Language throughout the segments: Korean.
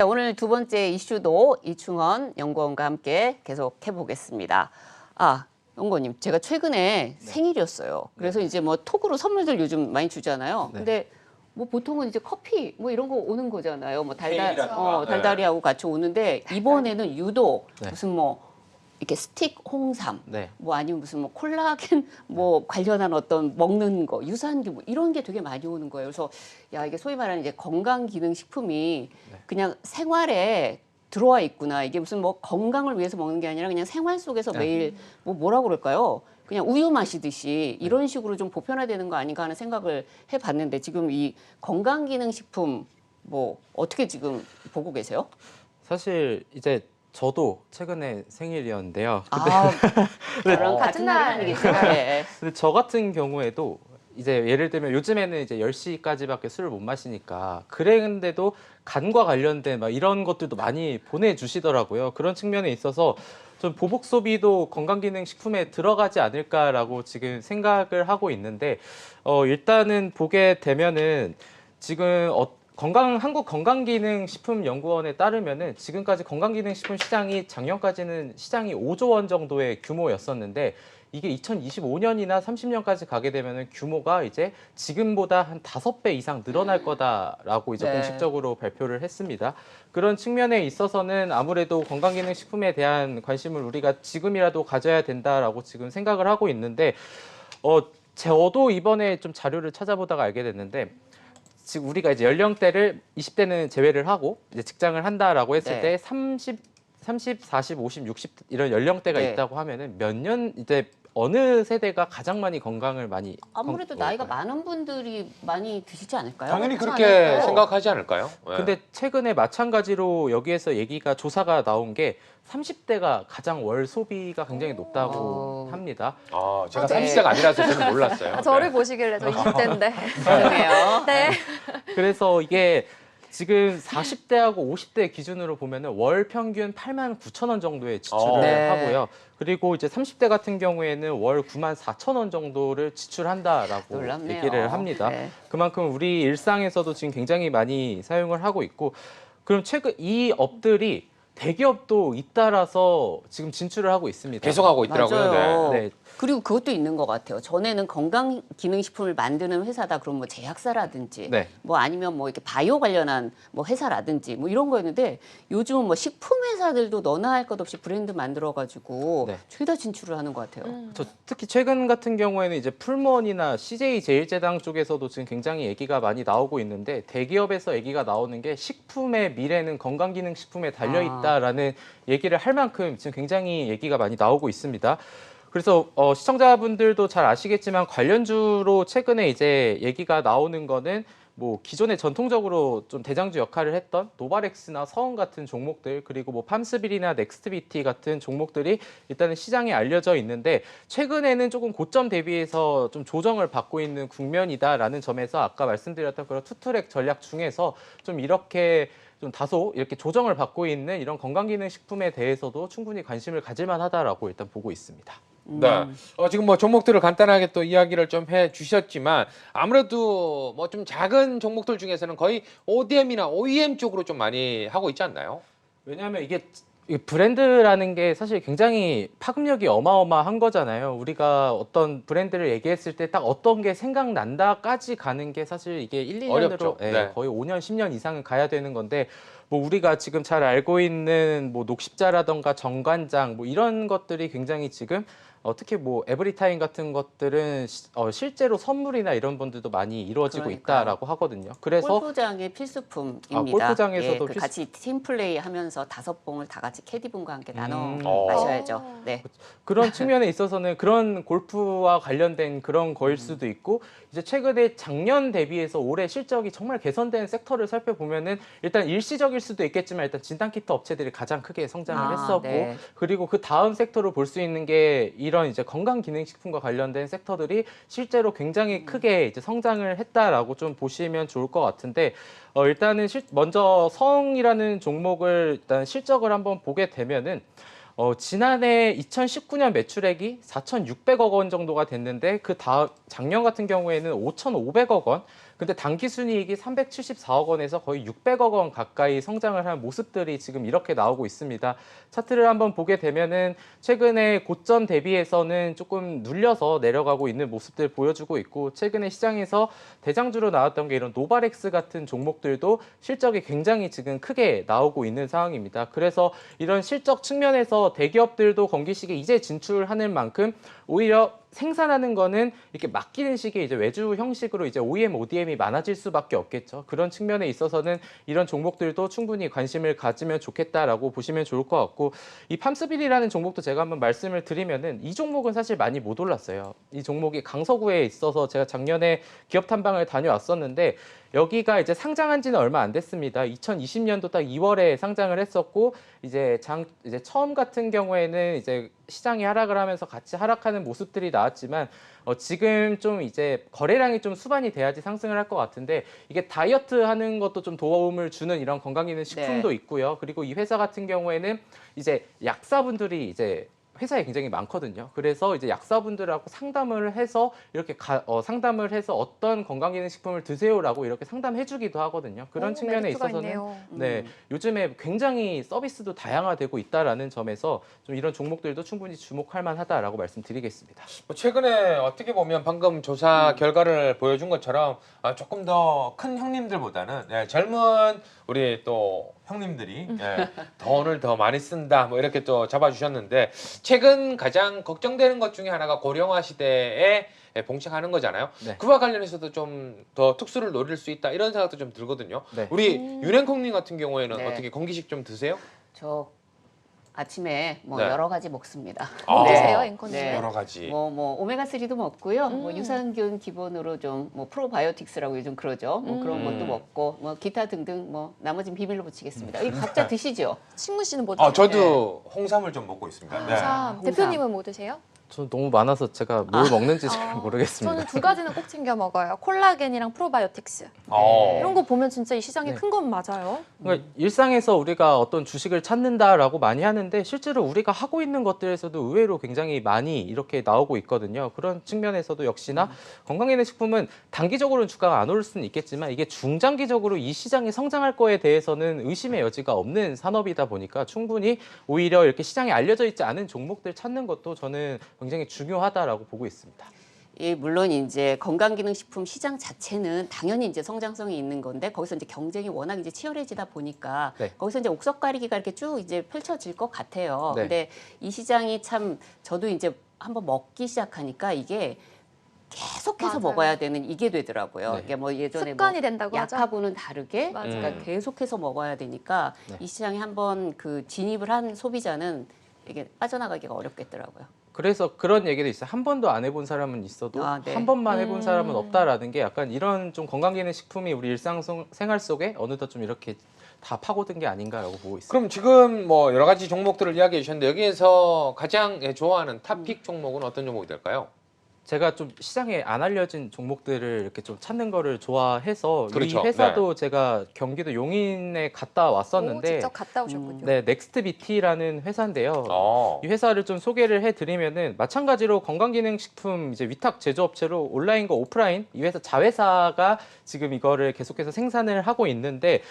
오늘 두 번째 이슈도 이충원 연구원과 함께 계속 해보겠습니다. 연구원님, 제가 최근에 생일이었어요. 그래서 이제 뭐 톡으로 선물들 요즘 많이 주잖아요. 근데 뭐 보통은 이제 커피 뭐 이런 거 오는 거잖아요. 뭐 달달이하고 같이 오는데 이번에는 유독 무슨 뭐 이렇게 스틱 홍삼, 뭐 아니면 무슨 뭐 콜라겐 뭐 관련한 어떤 먹는 거, 유산균 뭐 이런 게 되게 많이 오는 거예요. 그래서 야, 이게 소위 말하는 이제 건강기능식품이 그냥 생활에 들어와 있구나. 이게 무슨 뭐 건강을 위해서 먹는 게 아니라 그냥 생활 속에서 매일 뭐라고 그럴까요? 그냥 우유 마시듯이 이런 식으로 좀 보편화되는 거 아닌가 하는 생각을 해봤는데 지금 이 건강기능식품 뭐 어떻게 지금 보고 계세요? 사실 이제 저도 최근에 생일이었는데요. 저랑 같은 날이겠죠. 네. 근데 저 같은 경우에도 이제 예를 들면 요즘에는 이제 10시까지밖에 술을 못 마시니까 그랬는데도 간과 관련된 막 이런 것들도 많이 보내주시더라고요. 그런 측면에 있어서 좀 보복 소비도 건강기능식품에 들어가지 않을까라고 지금 생각을 하고 있는데 일단은 보게 되면은 지금 한국건강기능식품연구원에 따르면은 지금까지 건강기능식품 시장이 작년까지는 시장이 5조 원 정도의 규모였었는데 이게 2025년이나 30년까지 가게 되면은 규모가 이제 지금보다 한 5배 이상 늘어날 거다라고 이제 공식적으로 발표를 했습니다. 그런 측면에 있어서는 아무래도 건강기능식품에 대한 관심을 우리가 지금이라도 가져야 된다라고 지금 생각을 하고 있는데 저도 이번에 좀 자료를 찾아보다가 알게 됐는데 지금 우리가 이제 연령대를 20대는 제외를 하고 이제 직장을 한다라고 했을 때 30, 40, 50, 60 이런 연령대가 있다고 하면은 몇 년 이제 어느 세대가 가장 많이 건강을 많이 아무래도 나이가 많은 분들이 많이 드시지 않을까요? 당연히 그렇게 생각하지 않을까요? 근데 최근에 마찬가지로 여기에서 얘기가 조사가 나온 게 30대가 가장 월 소비가 굉장히 높다고 합니다. 제가 30대가 아니라서 저는 몰랐어요. 저를 보시길래 저 20대인데. 그러네요. 네. 그래서 이게 지금 40대하고 50대 기준으로 보면은 월 평균 8만 9천 원 정도의 지출을 하고요. 그리고 이제 30대 같은 경우에는 월 9만 4천 원 정도를 지출한다라고 놀랍네요. 얘기를 합니다. 그만큼 우리 일상에서도 지금 굉장히 많이 사용을 하고 있고, 그럼 최근 이 업들이 대기업도 잇따라서 지금 진출을 하고 있습니다. 계속 하고 있더라고요. 맞아요. 네. 그리고 그것도 있는 것 같아요. 전에는 건강기능식품을 만드는 회사다 그럼 뭐 제약사라든지 뭐 아니면 뭐 이렇게 바이오 관련한 뭐 회사라든지 뭐 이런 거였는데 요즘은 뭐 식품 회사들도 너나 할 것 없이 브랜드 만들어가지고 죄다 진출을 하는 것 같아요. 특히 최근 같은 경우에는 이제 풀무원이나 CJ 제일제당 쪽에서도 지금 굉장히 얘기가 많이 나오고 있는데 대기업에서 얘기가 나오는 게 식품의 미래는 건강기능식품에 달려있다라는 얘기를 할 만큼 지금 굉장히 얘기가 많이 나오고 있습니다. 그래서 시청자분들도 잘 아시겠지만 관련주로 최근에 이제 얘기가 나오는 거는 뭐 기존에 전통적으로 좀 대장주 역할을 했던 노바렉스나 서원 같은 종목들, 그리고 뭐 팜스빌이나 넥스트비티 같은 종목들이 일단은 시장에 알려져 있는데 최근에는 조금 고점 대비해서 좀 조정을 받고 있는 국면이다라는 점에서 아까 말씀드렸던 그런 투트랙 전략 중에서 좀 이렇게 좀 다소 이렇게 조정을 받고 있는 이런 건강기능식품에 대해서도 충분히 관심을 가질 만하다라고 일단 보고 있습니다. 네. 지금 뭐 종목들을 간단하게 또 이야기를 좀 해주셨지만 아무래도 뭐 좀 작은 종목들 중에서는 거의 ODM이나 OEM 쪽으로 좀 많이 하고 있지 않나요? 왜냐하면 이게 브랜드라는 게 사실 굉장히 파급력이 어마어마한 거잖아요. 우리가 어떤 브랜드를 얘기했을 때 딱 어떤 게 생각난다까지 가는 게 사실 이게 1, 2년으로 거의 5년, 10년 이상은 가야 되는 건데 뭐 우리가 지금 잘 알고 있는 뭐 녹십자라던가 정관장 뭐 이런 것들이 굉장히 지금 특히 뭐 에브리타임 같은 것들은 실제로 선물이나 이런 분들도 많이 이루어지고 있다라고 하거든요. 그래서 골프장의 필수품입니다. 골프장에서도 같이 팀플레이 하면서 5봉을 다 같이 캐디분과 함께 나눠 마셔야죠. 그런 측면에 있어서는 그런 골프와 관련된 그런 거일 수도 있고, 이제 최근에 작년 대비해서 올해 실적이 정말 개선된 섹터를 살펴보면은 일단 일시적일 수도 있겠지만 일단 진단키트 업체들이 가장 크게 성장을 했었고, 그리고 그 다음 섹터로 볼 수 있는 게 이런 이제 건강기능식품과 관련된 섹터들이 실제로 굉장히 크게 이제 성장을 했다라고 좀 보시면 좋을 것 같은데, 일단은 먼저 성이라는 종목을 일단 실적을 한번 보게 되면은 지난해 2019년 매출액이 4,600억 원 정도가 됐는데 그 다음 작년 같은 경우에는 5,500억 원, 근데 당기순이익이 374억 원에서 거의 600억 원 가까이 성장을 한 모습들이 지금 이렇게 나오고 있습니다. 차트를 한번 보게 되면은 최근에 고점 대비해서는 조금 눌려서 내려가고 있는 모습들 보여주고 있고, 최근에 시장에서 대장주로 나왔던 게 이런 노바렉스 같은 종목들도 실적이 굉장히 지금 크게 나오고 있는 상황입니다. 그래서 이런 실적 측면에서 대기업들도 건기식에 이제 진출하는 만큼 오히려 생산하는 거는 이렇게 맡기는 식의 이제 외주 형식으로 이제 OEM, ODM이 많아질 수밖에 없겠죠. 그런 측면에 있어서는 이런 종목들도 충분히 관심을 가지면 좋겠다라고 보시면 좋을 것 같고, 이 팜스빌이라는 종목도 제가 한번 말씀을 드리면은 이 종목은 사실 많이 못 올랐어요. 이 종목이 강서구에 있어서 제가 작년에 기업 탐방을 다녀왔었는데 여기가 이제 상장한 지는 얼마 안 됐습니다. 2020년도 딱 2월에 상장을 했었고, 이제 처음 같은 경우에는 이제 시장이 하락을 하면서 같이 하락하는 모습들이 나왔지만 지금 좀 이제 거래량이 좀 수반이 돼야지 상승을 할 것 같은데, 이게 다이어트 하는 것도 좀 도움을 주는 이런 건강기능식품도 네. 있고요. 그리고 이 회사 같은 경우에는 이제 약사분들이 이제 회사에 굉장히 많거든요. 그래서 이제 약사분들하고 상담을 해서 이렇게 상담을 해서 어떤 건강기능식품을 드세요라고 이렇게 상담해주기도 하거든요. 그런 측면에 메리트가 있어서는 있네요. 네, 요즘에 굉장히 서비스도 다양화되고 있다라는 점에서 좀 이런 종목들도 충분히 주목할 만하다라고 말씀드리겠습니다. 뭐 최근에 어떻게 보면 방금 조사 결과를 보여준 것처럼 조금 더 큰 형님들보다는 젊은 우리 또 형님들이 돈을 더 많이 쓴다 뭐 이렇게 또 잡아주셨는데, 최근 가장 걱정되는 것 중에 하나가 고령화 시대에 봉착하는 거잖아요. 네. 그와 관련해서도 좀 더 특수를 노릴 수 있다 이런 생각도 좀 들거든요. 네. 우리 윤행콩님 같은 경우에는 네. 어떻게 건기식 좀 드세요? 저 아침에 뭐 네. 여러 가지 먹습니다. 아. 뭐 네. 드세요, 앵커님? 네. 여러 가지. 뭐 오메가3도 먹고요. 뭐 유산균 기본으로 좀 뭐 프로바이오틱스라고 요즘 그러죠. 뭐 그런 것도 먹고 뭐 기타 등등 뭐 나머지는 비밀로 붙이겠습니다. 이 각자 드시죠. 친구 씨는 뭐 드세요? 저도 홍삼을 좀 먹고 있습니다. 네. 홍삼. 홍삼. 대표님은 뭐 드세요? 저 너무 많아서 제가 뭘 먹는지 잘 모르겠습니다. 저는 두 가지는 꼭 챙겨 먹어요. 콜라겐이랑 프로바이오틱스. 어. 이런 거 보면 진짜 이 시장이 네. 큰 건 맞아요. 그러니까 일상에서 우리가 어떤 주식을 찾는다라고 많이 하는데 실제로 우리가 하고 있는 것들에서도 의외로 굉장히 많이 이렇게 나오고 있거든요. 그런 측면에서도 역시나 건강기능식품은 단기적으로는 주가가 안 오를 수는 있겠지만 이게 중장기적으로 이 시장이 성장할 거에 대해서는 의심의 여지가 없는 산업이다 보니까 충분히 오히려 이렇게 시장에 알려져 있지 않은 종목들 찾는 것도 저는 굉장히 중요하다라고 보고 있습니다. 예, 물론 이제 건강기능식품 시장 자체는 당연히 이제 성장성이 있는 건데 거기서 이제 경쟁이 워낙 이제 치열해지다 보니까 네. 거기서 이제 옥석 가리기가 이렇게 쭉 이제 펼쳐질 것 같아요. 네. 근데 이 시장이 참 저도 이제 한번 먹기 시작하니까 이게 계속해서 맞아요. 먹어야 되는 이게 되더라고요. 네. 이게 뭐 예전에 습관이 뭐 된다고 하죠. 약하고는 다르게 맞아요. 그러니까 계속해서 먹어야 되니까 네. 이 시장에 한번 그 진입을 한 소비자는 이게 빠져나가기가 어렵겠더라고요. 그래서 그런 얘기도 있어요. 한 번도 안 해본 사람은 있어도 아, 네. 한 번만 해본 사람은 없다라는 게 약간 이런 좀 건강기능식품이 우리 일상생활 속에 어느덧 좀 이렇게 다 파고든 게 아닌가라고 보고 있습니다. 그럼 지금 뭐 여러 가지 종목들을 이야기해 주셨는데 여기에서 가장 좋아하는 탑픽 종목은 어떤 종목이 될까요? 제가 좀 시장에 안 알려진 종목들을 이렇게 좀 찾는 거를 좋아해서 그렇죠. 이 회사도 제가 경기도 용인에 갔다 오, 왔었는데 직접 갔다 오셨군요. 네, 넥스트비티라는 회사인데요. 어. 이 회사를 좀 소개를 해드리면은 마찬가지로 건강기능식품 이제 위탁 제조업체로 온라인과 오프라인 이 회사 자회사가 지금 이거를 계속해서 생산을 하고 있는데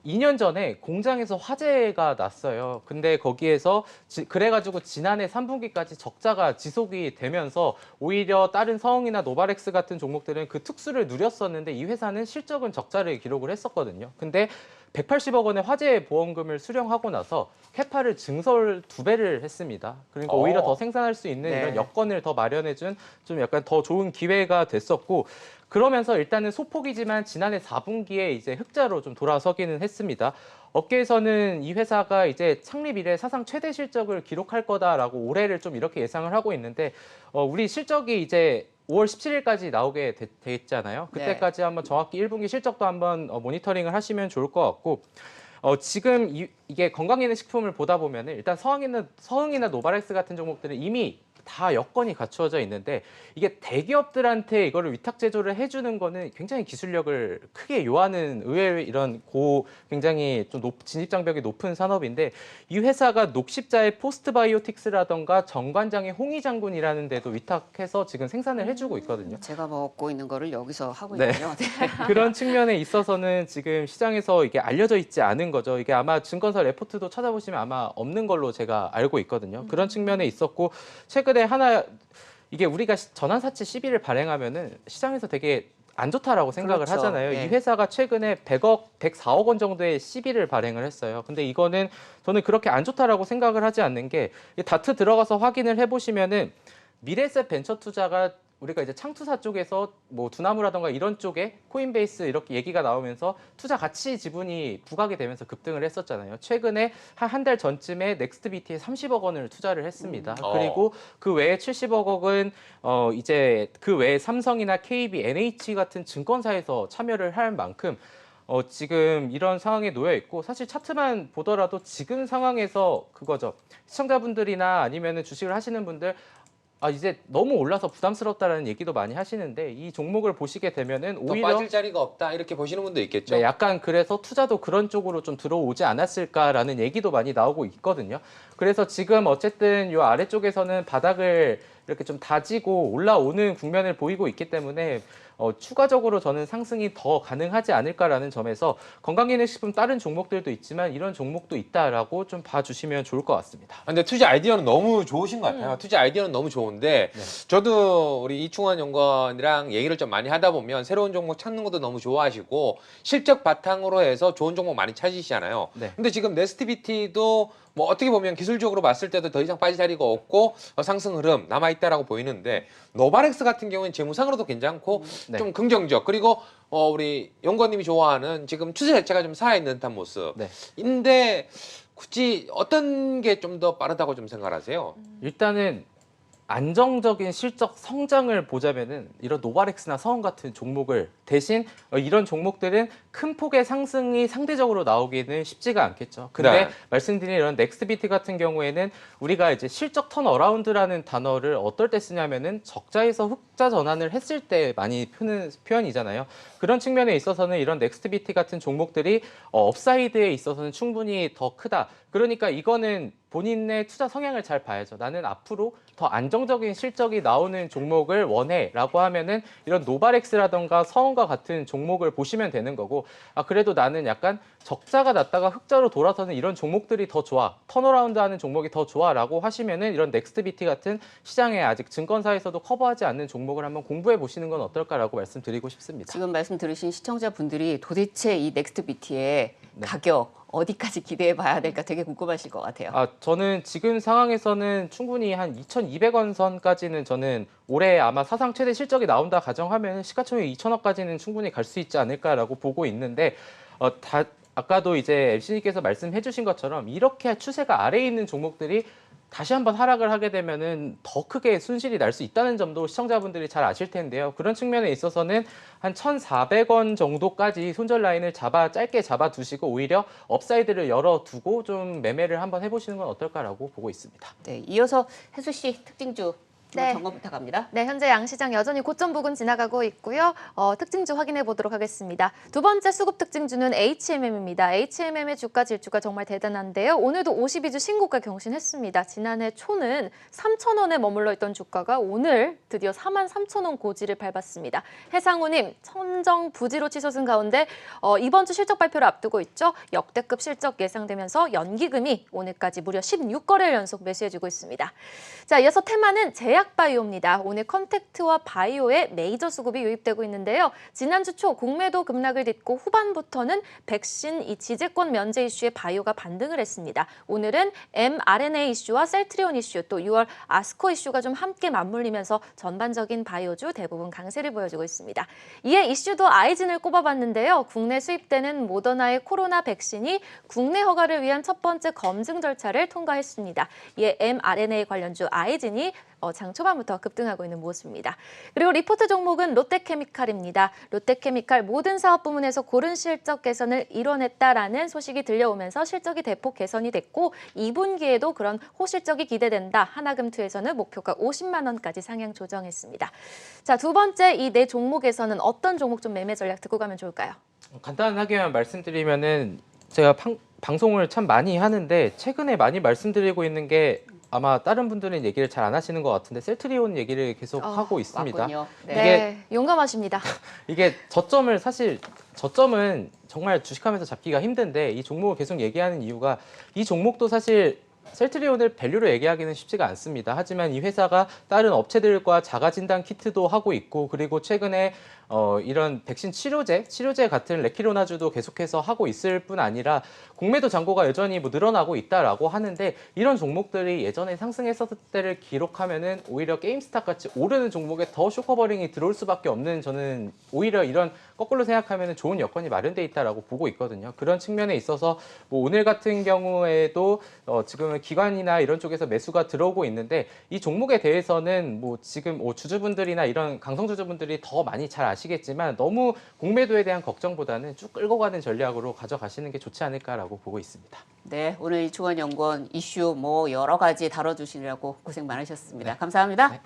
2년 전에 공장에서 화재가 났어요. 근데 거기에서 그래가지고 지난해 3분기까지 적자가 지속이 되면서 오히려 다른 서흥이나 노바렉스 같은 종목들은 그 특수를 누렸었는데 이 회사는 실적은 적자를 기록을 했었거든요. 근데 180억 원의 화재 보험금을 수령하고 나서 캐파를 증설 2배를 했습니다. 그러니까 오히려 더 생산할 수 있는 네. 이런 여건을 더 마련해준 좀 약간 더 좋은 기회가 됐었고, 그러면서 일단은 소폭이지만 지난해 4분기에 이제 흑자로 좀 돌아서기는 했습니다. 업계에서는 이 회사가 이제 창립 이래 사상 최대 실적을 기록할 거다라고 올해를 좀 이렇게 예상을 하고 있는데 우리 실적이 이제 5월 17일까지 나오게 돼 있잖아요. 그때까지 한번 정확히 1분기 실적도 한번 모니터링을 하시면 좋을 것 같고, 지금 이게 건강기능식품을 보다 보면 일단 서흥이나 노바렉스 같은 종목들은 이미 다 여건이 갖추어져 있는데 이게 대기업들한테 이거를 위탁 제조를 해주는 거는 굉장히 기술력을 크게 요하는 의외의 이런 굉장히 좀 진입 장벽이 높은 산업인데 이 회사가 녹십자의 포스트바이오틱스라던가 정관장의 홍의장군이라는 데도 위탁해서 지금 생산을 해주고 있거든요. 제가 먹고 있는 거를 여기서 하고 네. 있군요. 네. 그런 측면에 있어서는 지금 시장에서 이게 알려져 있지 않은 거죠. 이게 아마 증권사 레포트도 찾아보시면 아마 없는 걸로 제가 알고 있거든요. 그런 측면에 있었고 최근에 이게 우리가 전환사채 시비를 발행하면은 시장에서 되게 안 좋다라고 생각을 그렇죠. 하잖아요. 네. 이 회사가 최근에 104억 원 정도의 시비를 발행을 했어요. 근데 이거는 저는 그렇게 안 좋다라고 생각을 하지 않는 게 다트 들어가서 확인을 해보시면은 미래셋 벤처 투자가 우리가 이제 창투사 쪽에서 뭐 두나무라던가 이런 쪽에 코인베이스 이렇게 얘기가 나오면서 투자 가치 지분이 부각이 되면서 급등을 했었잖아요. 최근에 한 달 전쯤에 넥스트비티에 30억 원을 투자를 했습니다. 그리고 그 외에 70억 원은 이제 그 외에 삼성이나 KB, NH 같은 증권사에서 참여를 할 만큼 지금 이런 상황에 놓여 있고 사실 차트만 보더라도 지금 상황에서 그거죠. 시청자분들이나 아니면은 주식을 하시는 분들 이제 너무 올라서 부담스럽다라는 얘기도 많이 하시는데 이 종목을 보시게 되면은 더 오히려 빠질 자리가 없다 이렇게 보시는 분도 있겠죠. 네, 약간 그래서 투자도 그런 쪽으로 좀 들어오지 않았을까라는 얘기도 많이 나오고 있거든요. 그래서 지금 어쨌든 이 아래쪽에서는 바닥을 이렇게 좀 다지고 올라오는 국면을 보이고 있기 때문에 추가적으로 저는 상승이 더 가능하지 않을까라는 점에서 건강기능식품 다른 종목들도 있지만 이런 종목도 있다라고 좀 봐주시면 좋을 것 같습니다. 근데 투자 아이디어는 너무 좋으신 것 같아요. 투자 아이디어는 너무 좋은데 저도 우리 이충원 연구원이랑 얘기를 좀 많이 하다 보면 새로운 종목 찾는 것도 너무 좋아하시고 실적 바탕으로 해서 좋은 종목 많이 찾으시잖아요. 네. 근데 지금 네스트비티도 뭐 어떻게 보면 기술적으로 봤을 때도 더 이상 빠질 자리가 없고 상승 흐름 남아있다라고 보이는데 노바렉스 같은 경우는 재무상으로도 괜찮고 네. 좀 긍정적 그리고 우리 연구원님이 좋아하는 지금 추세 자체가 좀 살아있는 듯한 모습인데 굳이 어떤 게 좀 더 빠르다고 좀 생각하세요? 일단은 안정적인 실적 성장을 보자면은 이런 노바렉스나 서원 같은 종목을 대신 이런 종목들은 큰 폭의 상승이 상대적으로 나오기는 쉽지가 않겠죠. 근데 네. 말씀드린 이런 넥스트비티 같은 경우에는 우리가 이제 실적 턴어라운드라는 단어를 어떨 때 쓰냐면은 적자에서 흑자 전환을 했을 때 많이 푸는 표현이잖아요. 그런 측면에 있어서는 이런 넥스트비티 같은 종목들이 업사이드에 있어서는 충분히 더 크다. 그러니까 이거는 본인의 투자 성향을 잘 봐야죠. 나는 앞으로 더 안정적인 실적이 나오는 종목을 원해라고 하면은 이런 노바렉스라던가 서원과 같은 종목을 보시면 되는 거고 그래도 나는 약간 적자가 났다가 흑자로 돌아서는 이런 종목들이 더 좋아. 턴어라운드 하는 종목이 더 좋아라고 하시면은 이런 넥스트비티 같은 시장에 아직 증권사에서도 커버하지 않는 종목을 한번 공부해 보시는 건 어떨까라고 말씀드리고 싶습니다. 지금 말씀 들으신 시청자분들이 도대체 이 넥스트비티의 가격 어디까지 기대해 봐야 될까 되게 궁금하실 것 같아요. 저는 지금 상황에서는 충분히 한 2,200원 선까지는 저는 올해 아마 사상 최대 실적이 나온다 가정하면 시가총액 2,000억까지는 충분히 갈 수 있지 않을까라고 보고 있는데 아까도 이제 MC님께서 말씀해 주신 것처럼 이렇게 추세가 아래에 있는 종목들이 다시 한번 하락을 하게 되면은 더 크게 손실이 날 수 있다는 점도 시청자분들이 잘 아실 텐데요. 그런 측면에 있어서는 한 1,400원 정도까지 손절 라인을 짧게 잡아두시고 오히려 업사이드를 열어두고 좀 매매를 한번 해보시는 건 어떨까라고 보고 있습니다. 네, 이어서 혜수 씨 특징주 네. 점검 부탁합니다. 네, 현재 양시장 여전히 고점 부근 지나가고 있고요. 특징주 확인해 보도록 하겠습니다. 두 번째 수급 특징주는 HMM입니다. HMM의 주가 질주가 정말 대단한데요. 오늘도 52주 신고가 경신했습니다. 지난해 초는 3,000원에 머물러 있던 주가가 오늘 드디어 43,000원 고지를 밟았습니다. 해상우님, 천정 부지로 치솟은 가운데 이번 주 실적 발표를 앞두고 있죠. 역대급 실적 예상되면서 연기금이 오늘까지 무려 16거래일 연속 매수해주고 있습니다. 자, 이어서 테마는 제약바이오입니다. 오늘 컨택트와 바이오에 메이저 수급이 유입되고 있는데요. 지난주 초 공매도 급락을 딛고 후반부터는 백신 이 지재권 면제 이슈에 바이오가 반등을 했습니다. 오늘은 mRNA 이슈와 셀트리온 이슈 또 6월 아스코 이슈가 좀 함께 맞물리면서 전반적인 바이오주 대부분 강세를 보여주고 있습니다. 이에 이슈도 아이진을 꼽아봤는데요. 국내 수입되는 모더나의 코로나 백신이 국내 허가를 위한 첫 번째 검증 절차를 통과했습니다. 이에 mRNA 관련주 아이진이 장 초반부터 급등하고 있는 모습입니다. 그리고 리포트 종목은 롯데케미칼입니다. 롯데케미칼 모든 사업 부문에서 고른 실적 개선을 이뤄냈다라는 소식이 들려오면서 실적이 대폭 개선이 됐고 2분기에도 그런 호실적이 기대된다. 하나금투에서는 목표가 50만 원까지 상향 조정했습니다. 자, 두 번째 이 네 종목에서는 어떤 종목 좀 매매 전략 듣고 가면 좋을까요? 간단하게만 말씀드리면은 제가 방송을 참 많이 하는데 최근에 많이 말씀드리고 있는 게 아마 다른 분들은 얘기를 잘 안 하시는 것 같은데 셀트리온 얘기를 계속 하고 있습니다. 맞군요. 네, 용감하십니다. 이게 저점은 정말 주식하면서 잡기가 힘든데 이 종목을 계속 얘기하는 이유가 이 종목도 사실 셀트리온을 밸류로 얘기하기는 쉽지가 않습니다. 하지만 이 회사가 다른 업체들과 자가 진단 키트도 하고 있고 그리고 최근에 이런 백신 치료제 같은 레키로나주도 계속해서 하고 있을 뿐 아니라 공매도 잔고가 여전히 뭐 늘어나고 있다라고 하는데 이런 종목들이 예전에 상승했었을 때를 기록하면은 오히려 게임스탑 같이 오르는 종목에 더 쇼커버링이 들어올 수밖에 없는 저는 오히려 이런 거꾸로 생각하면은 좋은 여건이 마련돼 있다라고 보고 있거든요. 그런 측면에 있어서 뭐 오늘 같은 경우에도 지금은 기관이나 이런 쪽에서 매수가 들어오고 있는데 이 종목에 대해서는 뭐 지금 주주분들이나 이런 강성 주주분들이 더 많이 잘 아시겠지만 너무 공매도에 대한 걱정보다는 쭉 끌고 가는 전략으로 가져가시는 게 좋지 않을까라고 보고 있습니다. 네, 오늘 이충원 연구원 이슈 뭐 여러 가지 다뤄주시느라고 고생 많으셨습니다. 감사합니다. 네.